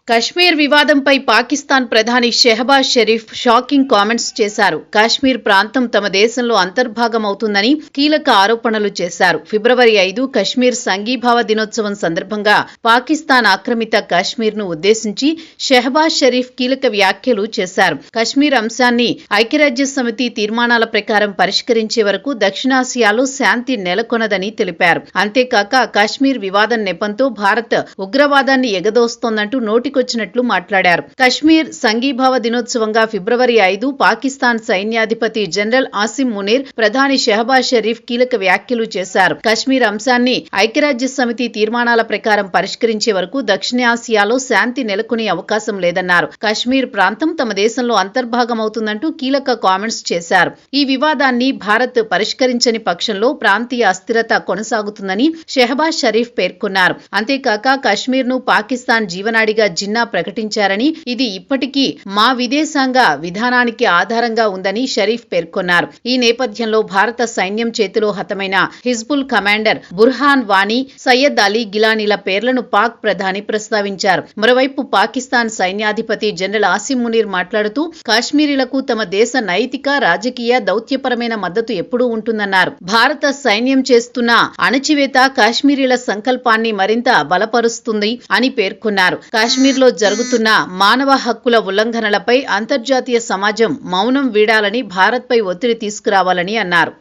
కశ్మీర్ వివాదంపై పాకిస్తాన్ ప్రధాని Shehbaz Sharif shocking comments చేశారు. కాశ్మీర్ ప్రాంతం తమ దేశంలో అంతర్భాగమవుతుందని కీలక ఆరోపణలు చేశారు. ఫిబ్రవరి 5 కశ్మీర్ సంఘీభావ దినోత్సవం సందర్భంగా పాకిస్తాన్ ఆక్రమిత కాశ్మీర్ను ఉద్దేశించి షెహబాజ్ షరీఫ్ కీలక వ్యాఖ్యలు చేశారు. కశ్మీర్ అంశాన్ని ఐక్యరాజ్య సమితి తీర్మానాల ప్రకారం పరిష్కరించే వరకు దక్షిణాసియాలో శాంతి నెలకొనదని తెలిపారు. అంతేకాక కాశ్మీర్ వివాదం నెపంతో భారత్ ఉగ్రవాదాన్ని ఎగదోస్తోందంటూ నోటికొచ్చినట్లు మాట్లాడారు. కశ్మీర్ సంఘీభావ దినోత్సవంగా ఫిబ్రవరి 5 పాకిస్తాన్ సైన్యాధిపతి జనరల్ ఆసిమ్ మునీర్ ప్రధాని షెహబాజ్ షరీఫ్ కీలక వ్యాఖ్యలు చేశారు. కశ్మీర్ అంశాన్ని ఐక్యరాజ్య సమితి తీర్మానాల ప్రకారం పరిష్కరించే వరకు దక్షిణాసియాలో శాంతి నెలకొనే అవకాశం లేదన్నారు. కశ్మీర్ ప్రాంతం తమ దేశంలో అంతర్భాగమవుతుందంటూ కీలక కామెంట్స్ చేశారు. ఈ వివాదాన్ని భారత్ పరిష్కరించని పక్షంలో ప్రాంతీయ అస్థిరత కొనసాగుతుందని షెహబాజ్ షరీఫ్ పేర్కొన్నారు. అంతేకాక కశ్మీర్ను పాకిస్తాన్ జీవనాడిగా జిన్నా ప్రకటించారని, ఇది ఇప్పటికీ మా విదేశాంగ విధానానికి ఆధారంగా ఉందని షరీఫ్ పేర్కొన్నారు. ఈ నేపథ్యంలో భారత సైన్యం చేతిలో హతమైన హిజ్బుల్ కమాండర్ బుర్హాన్ వానీ, సయ్యద్ అలీ గిలానీల పేర్లను పాక్ ప్రధాని ప్రస్తావించారు. మరోవైపు పాకిస్తాన్ సైన్యాధిపతి జనరల్ ఆసిమ్ మునీర్ మాట్లాడుతూ కాశ్మీరీలకు తమ దేశ నైతిక, రాజకీయ, దౌత్యపరమైన మద్దతు ఎప్పుడూ ఉంటుందన్నారు. భారత సైన్యం చేస్తున్న అణచివేత కాశ్మీరీల సంకల్పాన్ని మరింత బలపరుస్తుంది అని పేర్కొన్నారు. కాశ్మీర్లో జరుగుతున్న మానవ హక్కుల ఉల్లంఘనలపై అంతర్జాతీయ సమాజం మౌనం వీడాలని, భారత్పై ఒత్తిడి తీసుకురావాలని అన్నారు.